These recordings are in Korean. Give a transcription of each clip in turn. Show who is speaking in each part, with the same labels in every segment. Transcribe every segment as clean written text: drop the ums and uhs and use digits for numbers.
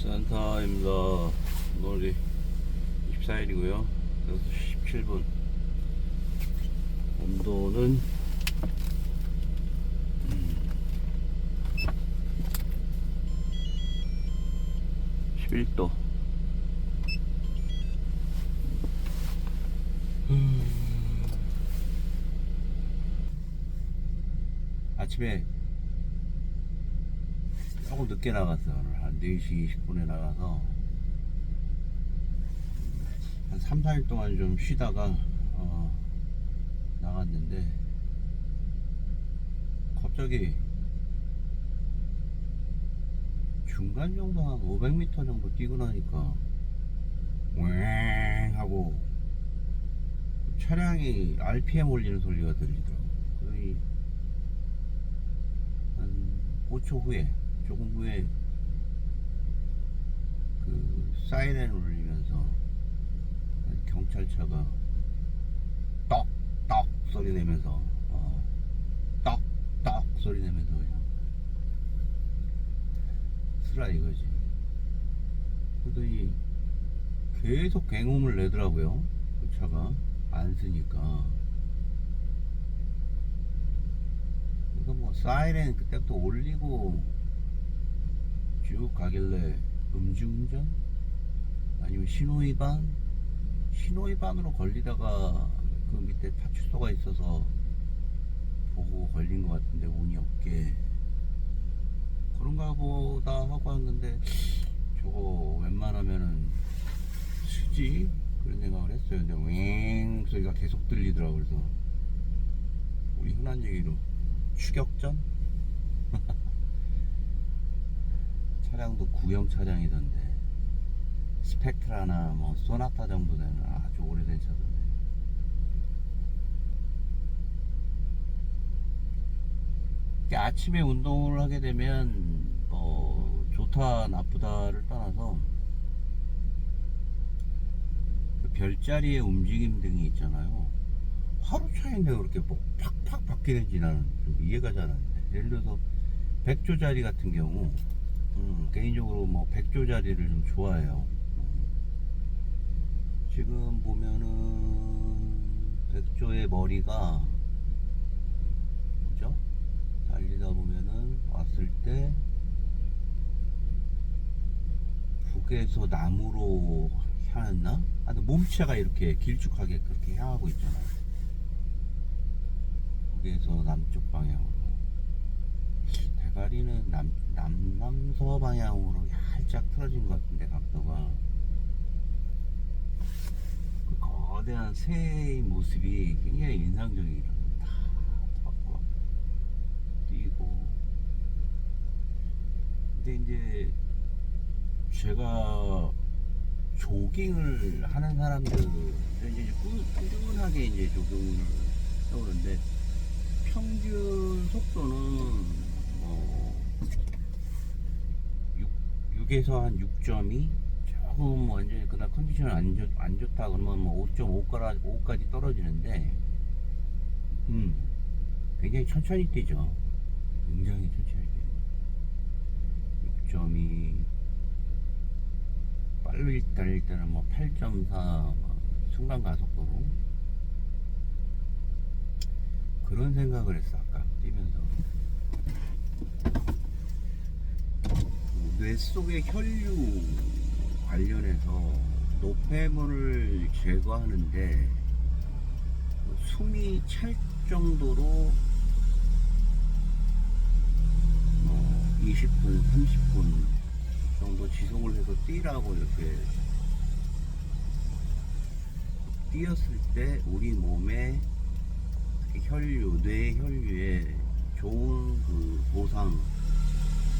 Speaker 1: 산타입니다. 오늘이 24일이고요. 그래서 17분. 온도는 11도. 아침에 조금 늦게 나갔어요. 오늘 한 4시 20분에 나가서 한 3, 4일 동안 좀 쉬다가 나갔는데 갑자기 중간 정도 한 500m 정도 뛰고 나니까 왱 하고 차량이 RPM 올리는 소리가 들리더라고요. 거의 한 5초 후에, 조금 후에 그 사이렌 울리면서 경찰차가 떡떡 소리 내면서 떡떡 소리 내면서 그냥 쓰라 이거지. 그러더니 계속 굉음을 내더라고요. 그 차가 안 쓰니까. 그러니까 뭐 사이렌 그때부터 올리고 쭉 가길래 음주운전? 아니면 신호위반으로 걸리다가 그 밑에 파출소가 있어서 보고 걸린 것 같은데 운이 없게 그런가 보다 하고 왔는데 저거 웬만하면은 쓰지? 그런 생각을 했어요. 근데 왱 소리가 계속 들리더라고요. 그래서 우리 흔한 얘기로 추격전? 차량도 구형 차량이던데 스펙트라나 뭐 소나타 정도 되는 아주 오래된 차던데. 아침에 운동을 하게 되면 좋다 나쁘다를 떠나서 그 별자리의 움직임 등이 있잖아요. 하루 차인데 그렇게 뭐 팍팍 바뀌는지 나는 좀 이해가 잘 안 돼. 예를 들어서 백조자리 같은 경우 개인적으로 뭐 백조자리를 좀 좋아해요. 지금 보면은 백조의 머리가 그죠? 달리다 보면은 왔을 때 북에서 남으로 향했나? 근데 몸체가 이렇게 길쭉하게 그렇게 향하고 있잖아요. 북에서 남쪽 방향으로. 대가리는 남서 방향으로 살짝 틀어진 것 같은데 각도가. 그 거대한 새의 모습이 굉장히 인상적이더라고요. 다 뛰고. 근데 이제 제가 조깅을 하는 사람들 이제 꾸준하게 이제 조깅을 해오는데 평균 속도는 6에서 한 6.2 조금 완전히 그다음 컨디션 안 좋다 그러면 뭐 5.5까지 떨어지는데 굉장히 천천히 뛰죠. 굉장히 천천히 뛰죠. 6.2 빨리 달릴 때는 뭐 8.4 순간 가속도로 그런 생각을 했어. 아까 뛰면서 뇌 속의 혈류 관련해서 노폐물을 제거하는데 숨이 찰 정도로 20분, 30분 정도 지속을 해서 뛰라고 이렇게 뛰었을 때 우리 몸의 혈류, 뇌 혈류에 좋은 그 보상,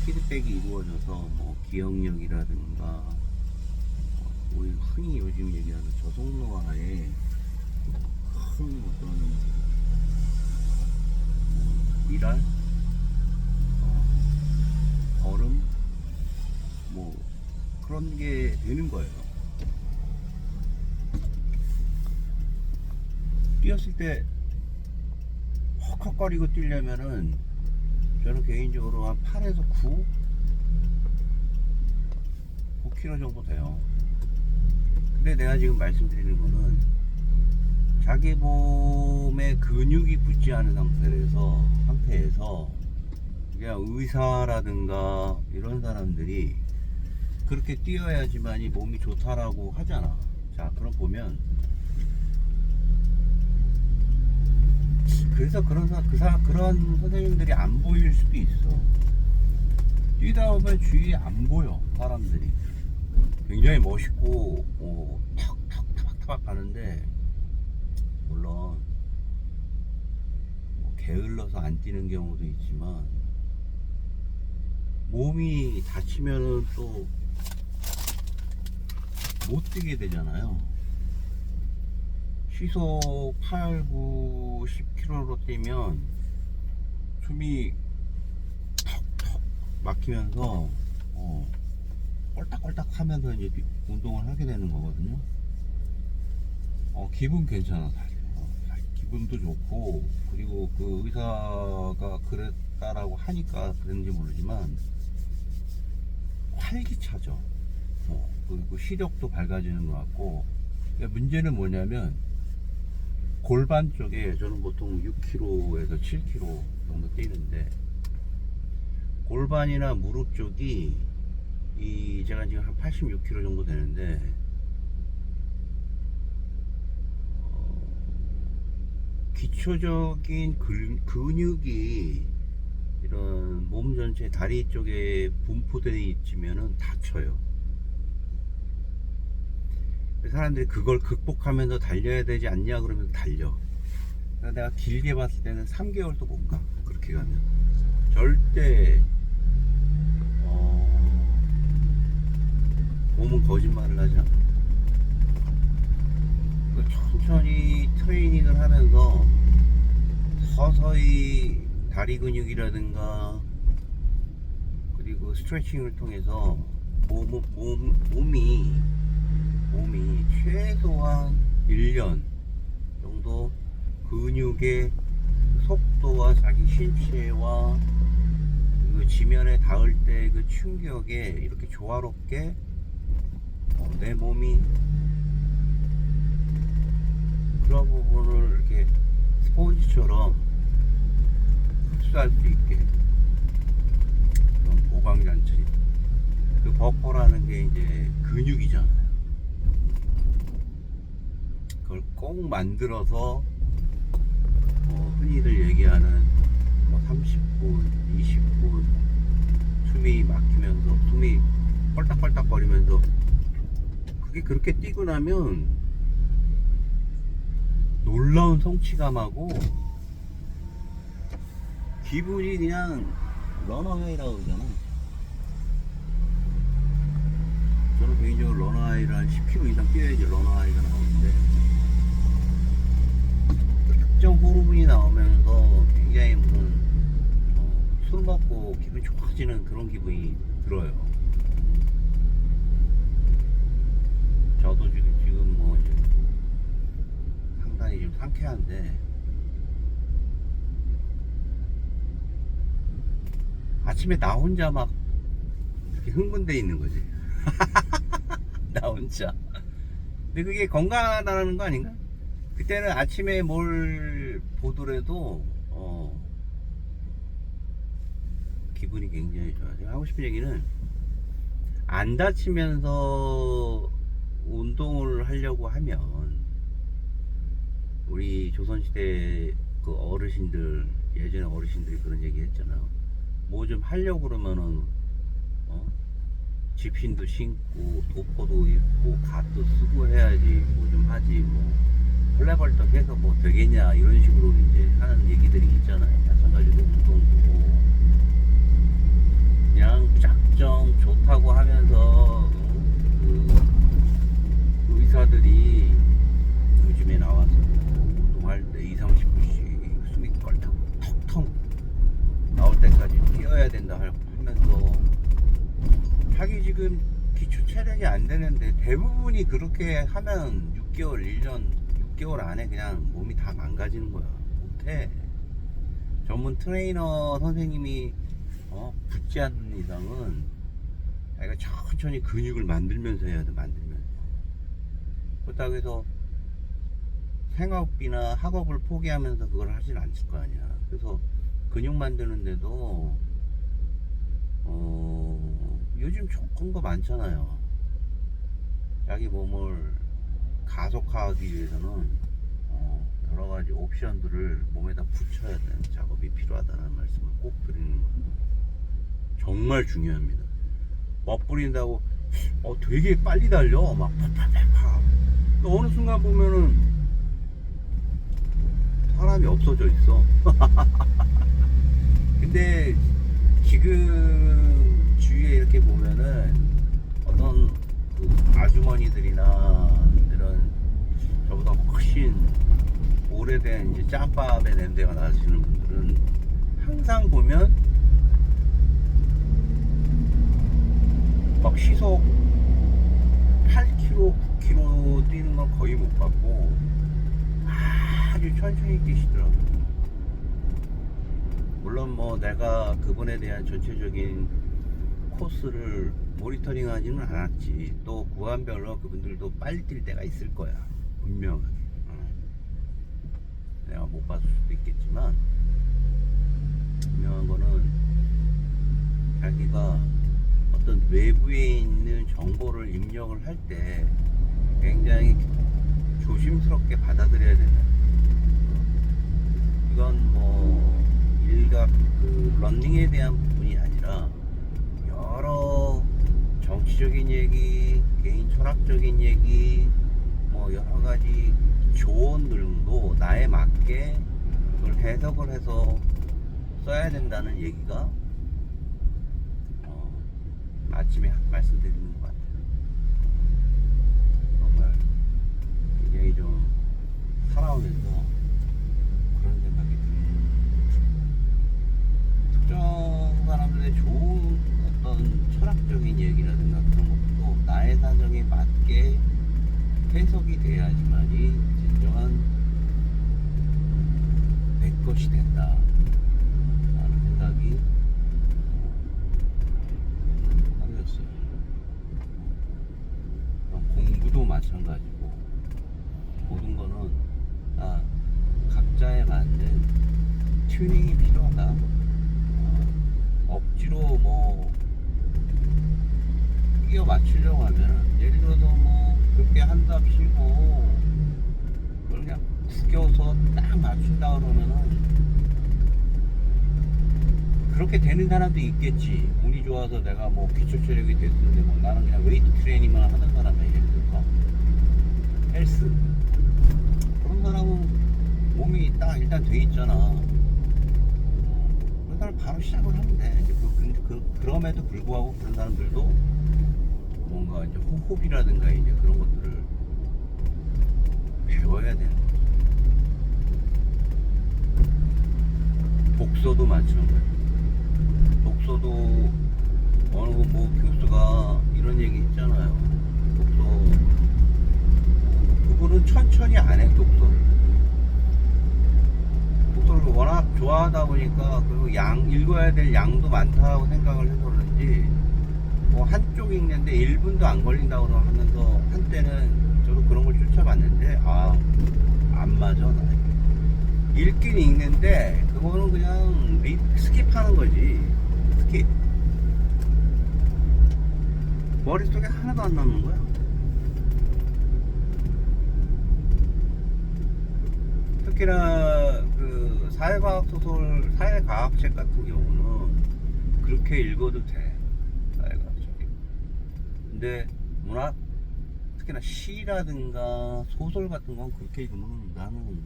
Speaker 1: 피드백이 이루어져서 뭐 기억력이라든가 우리 흔히 요즘 얘기하는 저속노화에 큰 어떤 미랄, 걸음 뭐 그런 게 되는 거예요. 뛰었을 때 헉헉거리고 뛰려면은 저는 개인적으로 한 8에서 9 10kg 정도 돼요. 근데 내가 지금 말씀드리는 거는 자기 몸에 근육이 붙지 않은 상태에서 그냥 의사라든가 이런 사람들이 그렇게 뛰어야지만이 몸이 좋다라고 하잖아. 자, 그럼 보면 그래서 그런 선생님들이 안 보일 수도 있어. 뛰다 보면 주위에 안 보여 사람들이. 굉장히 멋있고 탁탁탁탁 가는데, 물론 뭐 게을러서 안 뛰는 경우도 있지만 몸이 다치면은 또 못 뛰게 되잖아요. 시속 8, 9, 10km로 뛰면 숨이 턱턱 막히면서 꼴딱꼴딱 하면서 이제 운동을 하게 되는 거거든요. 기분 괜찮아, 사실. 기분도 좋고, 그리고 그 의사가 그랬다라고 하니까 그런지 모르지만 활기차죠. 그리고 시력도 밝아지는 것 같고. 문제는 뭐냐면 골반 쪽에, 저는 보통 6km에서 7km 정도 뛰는데, 골반이나 무릎 쪽이 제가 지금 한 86kg 정도 되는데, 기초적인 근육이 이런 몸 전체 다리 쪽에 분포되어 있으면은 다쳐요. 사람들이 그걸 극복하면서 달려야 되지 않냐 그러면 달려. 그러니까 내가 길게 봤을 때는 3개월도 못 가. 그렇게 가면 절대 몸은 거짓말을 하지 않아. 천천히 트레이닝을 하면서 서서히 다리 근육이라든가 그리고 스트레칭을 통해서 몸이 최소한 1년 정도 근육의 속도와 자기 신체와 그 지면에 닿을 때 그 충격에 이렇게 조화롭게 내 몸이 그런 부분을 이렇게 스폰지처럼 흡수할 수 있게 그런 보강장치. 그 버퍼라는 게 이제 근육이잖아요. 그걸 꼭 만들어서 흔히들 얘기하는 30분, 20분 숨이 막히면서 숨이 뻘딱뻘딱 거리면서, 그게 그렇게 뛰고 나면 놀라운 성취감하고 기분이 그냥 러너웨이라고 그러잖아. 저는 개인적으로 러너하이를 한 10km 이상 뛰어야지 러너하이가 나오는데, 특정 호르몬이 나오면서 굉장히 무슨 술 먹고 기분이 좋아지는 그런 기분이 들어요. 저도 지금 뭐 이제 상당히 좀 상쾌한데, 아침에 나 혼자 막 이렇게 흥분돼 있는 거지. 나 혼자. 근데 그게 건강하다는 거 아닌가? 그때는 아침에 뭘 보더라도 기분이 굉장히 좋아요. 제가 하고 싶은 얘기는, 안 다치면서 운동을 하려고 하면 우리 조선시대 그 어르신들, 예전에 어르신들이 그런 얘기 했잖아요. 뭐 좀 하려고 그러면은 집신도 신고 도포도 입고 갓도 쓰고 해야지 뭐 좀 하지, 뭐 헐레벌떡 해서 뭐 되겠냐 이런 식으로 이제 하는 얘기들이 있잖아요. 마찬가지로 운동도 그냥 무작정 좋다고 하면서 그 의사들이 요즘에 나와서 운동할 때 2, 30분씩 숨이 껄떡 턱턱 나올 때까지 뛰어야 된다 하면서, 자기 지금 기초 체력이 안 되는데 대부분이 그렇게 하면 6개월, 1년, 6개월 안에 그냥 몸이 다 망가지는 거야. 못해. 전문 트레이너 선생님이 붙지 않는 이상은 자기가 천천히 근육을 만들면서 해야 돼. 만들면서. 그렇다고 해서 생업이나 학업을 포기하면서 그걸 하진 않을 거 아니야. 그래서 근육 만드는데도 요즘 좋은 거 많잖아요. 자기 몸을 가속화하기 위해서는 여러 가지 옵션들을 몸에다 붙여야 되는 작업이 필요하다는 말씀을 꼭 드리는 거예요. 정말 중요합니다. 멋부린다고 되게 빨리 달려. 막 팍팍팍팍. 어느 순간 보면은 사람이 없어져 있어. 근데 지금 주위에 이렇게 보면은 어떤 그 아주머니들이나 이런 저보다 훨씬 오래된 이제 짬밥의 냄새가 나시는 분들은 항상 보면 막 시속 8km, 9km 뛰는 건 거의 못 봤고 아주 천천히 뛰시더라고요. 물론 뭐 내가 그분에 대한 전체적인 코스를 모니터링 하지는 않았지. 또 구간별로 그분들도 빨리 뛸 때가 있을 거야. 분명하게. 내가 못 봤을 수도 있겠지만 분명한 거는 자기가 어떤 외부에 있는 정보를 입력을 할 때 굉장히 조심스럽게 받아들여야 된다. 이건 뭐 일각 그 런닝에 대한 부분이 아니라 여러 정치적인 얘기, 개인 철학적인 얘기, 뭐 여러 가지 조언들도 나에 맞게 그걸 해석을 해서 써야 된다는 얘기가 아침에 말씀드리는 것 같아요. 정말 굉장히 좀 살아오면서 그런 생각이 듭니다. 특정 사람들의 좋은 어떤 철학적인 얘기라든가 그런 것도 나의 사정에 맞게 해석이 돼야지만이 진정한 내 것이 된다 라는 생각이 하루였어요. 공부도 마찬가지고 모든 거는 다 각자에 맞는 튜닝이 필요하다. 억지로 뭐 끼워 맞추려고 하면 예를 들어서 뭐 그렇게 한답 쉬고 그걸 그냥 구겨서 딱 맞춘다 그러면은 그렇게 되는 사람도 있겠지. 운이 좋아서 내가 뭐 기초 체력이 됐는데 뭐 나는 그냥 웨이트 트레이닝만 하는 사람이야. 예를 들어서 헬스 그런 사람은 몸이 딱 일단 돼 있잖아. 그런 사람 바로 시작을 하면 돼. 이제 그럼에도 불구하고 그런 사람들도 뭔가 이제 호흡이라든가 이제 그런 것들을 배워야 되는 거죠. 독서도 마찬가지. 독서도 어느 뭐 교수가 이런 얘기 했잖아요. 독서 그분은 천천히 안 해. 독서를 워낙 좋아하다 보니까 그리고 읽어야 될 양도 많다고 생각을 해서 그런지 뭐 한쪽 읽는데 1분도 안 걸린다고 하면서 한때는 저도 그런 걸 쫓아봤는데 안 맞아 나에게. 읽긴 읽는데 그거는 그냥 스킵하는 거지. 스킵. 머릿속에 하나도 안 남는 거야. 특히나 그 사회과학 소설, 사회과학책 같은 경우는 그렇게 읽어도 돼. 사회과학책. 근데 문학, 특히나 시라든가 소설 같은 건 그렇게 읽으면 나는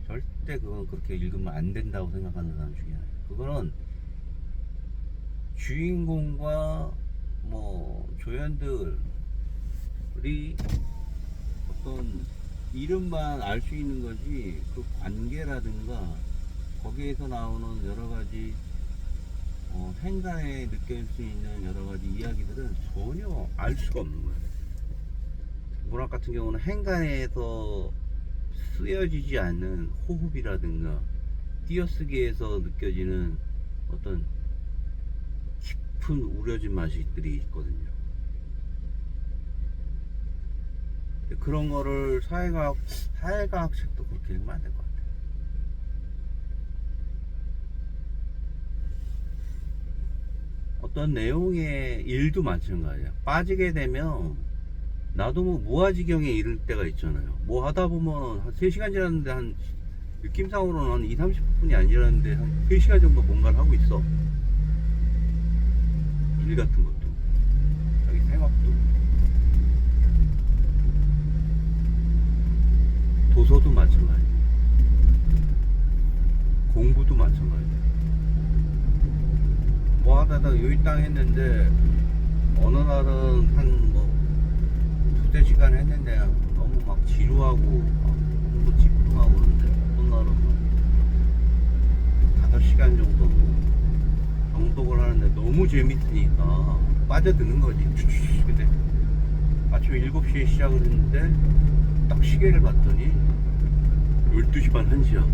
Speaker 1: 절대 그건 그렇게 읽으면 안 된다고 생각하는 사람 중에 하나야. 그거는 주인공과 뭐 조연들이 어떤 이름만 알 수 있는 거지 그 관계라든가 거기에서 나오는 여러 가지 생간에 느낄 수 있는 여러 가지 이야기들은 전혀 알 수가 없는 거예요. 문학 같은 경우는 행간에서 쓰여지지 않는 호흡이라든가 띄어쓰기에서 느껴지는 어떤 깊은 우려진 맛들이 있거든요. 그런 거를 사회과학 책도 그렇게 읽으면 안 될 것 같아요. 어떤 내용의 일도 마찬가지야. 빠지게 되면 나도 뭐 무아지경에 이를 때가 있잖아요. 뭐 하다 보면 한 3시간 지났는데 한 느낌상으로는 한 2, 30분이 안 지났는데 한 3시간 정도 뭔가를 하고 있어. 일 같은 것도 자기 생업도 도서도 마찬가지, 공부도 마찬가지. 뭐 하다가 요일당 했는데 어느 날은 한 뭐 2-3시간 했는데 너무 막 지루하고 너무 집중하고 그러는데 어떤 날은 막 5시간 정도 정독을 하는데 너무 재밌으니까 빠져드는 거지. 근데 아침 7시에 시작을 했는데 딱 시계를 봤더니 12시 반 1시야.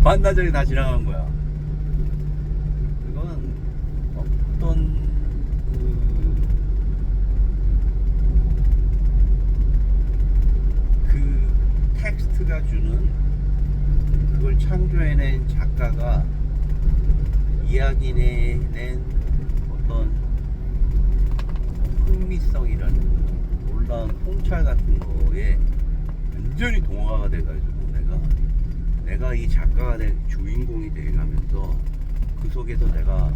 Speaker 1: 반나절이 다 지나간 거야. 그건 어떤 그 텍스트가 주는, 그걸 창조해낸 작가가 이야기내낸 어떤 흥미성이라는 놀라운 통찰 같은 거에 완전히 동화가 돼가지고 내가 이 작가가 된 주인공이 돼가면서 그 속에서 내가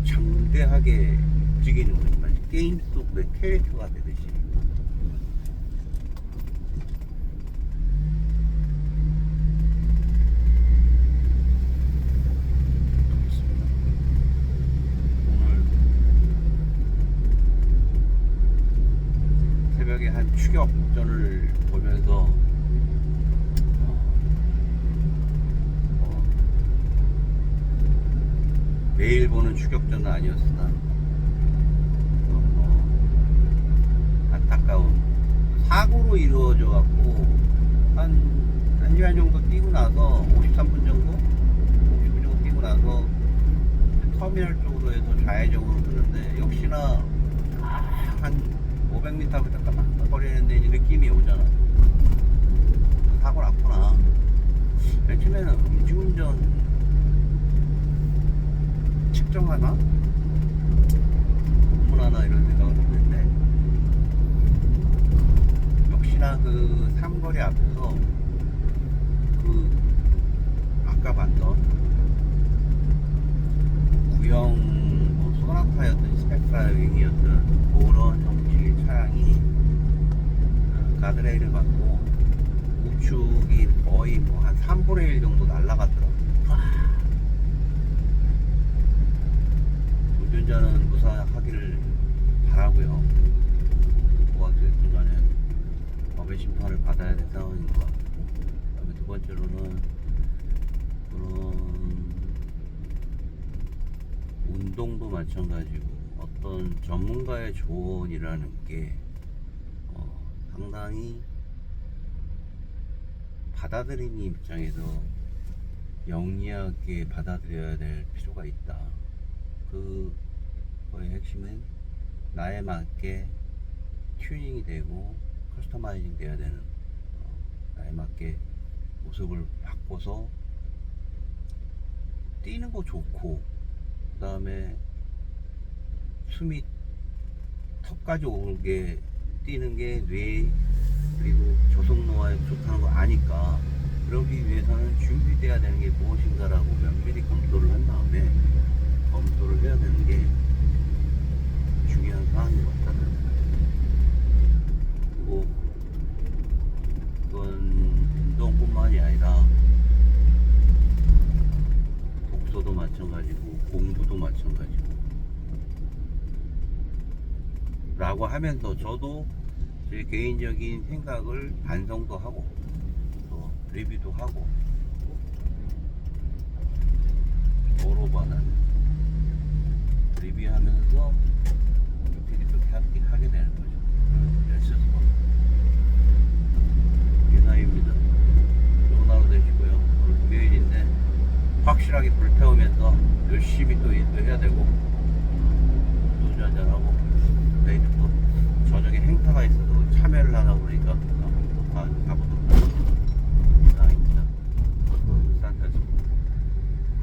Speaker 1: 장대하게 움직이는 거지. 마치 게임 속 내 캐릭터가 되듯이. 오늘 새벽에 한 추격전을 보면서 매일 보는 추격전은 아니었으나 너무 안타까운 사고로 이루어져 갖고 한 1시간 정도 뛰고 나서 53분 정도 뛰고 나서 터미널 쪽으로 해서 좌회전으로 흐르는데 역시나 한 500m부터 깜빡거리는데 느낌이 오잖아. 사고 났구나. 맨 처음에는 음주운전 측정하나? 공문하나 이런 생각을 했는데 역시나 그 삼거리 앞에서 그 아까 봤던 구형 뭐 소나타였던 스펙트라 윙이었던 그런 형식의 차량이 가드레일을 받고 우측이 거의 뭐 한 3분의 1 정도 날아갔더라고요. 운전자는 무사하기를 바라고요. 뭐가 됐든 간에 법의 심판을 받아야 될 상황인 것 같고, 그다음에 두 번째로는 운동도 마찬가지고 어떤 전문가의 조언이라는 게 상당히 받아들이는 입장에서 영리하게 받아들여야 될 필요가 있다. 그거의 핵심은 나에 맞게 튜닝이 되고 커스터마이징 돼야 되는, 나에 맞게 모습을 바꿔서 뛰는 거 좋고, 그 다음에 숨이 턱까지 오게 뛰는 게 뇌 그리고 조성노화에 좋다는 거 아니까, 그러기 위해서는 준비돼야 되는 게 무엇인가라고 면밀히 검토를 한 다음에 검토를 해야 되는 게 중요한 사안인 것 같다는 생각이 듭니다. 그리고 그건 운동뿐만이 아니라 독서도 마찬가지고 공부도 마찬가지고 라고 하면서 저도 제 개인적인 생각을 반성도 하고 또 리뷰도 하고 오로바는 리뷰하면서 이렇게 하게 되는 거죠. 유나입니다. 좋은 하루 되시고요. 오늘 금요일인데 확실하게 불태우면서 열심히 하다 보니까 가보도록 하겠습니다.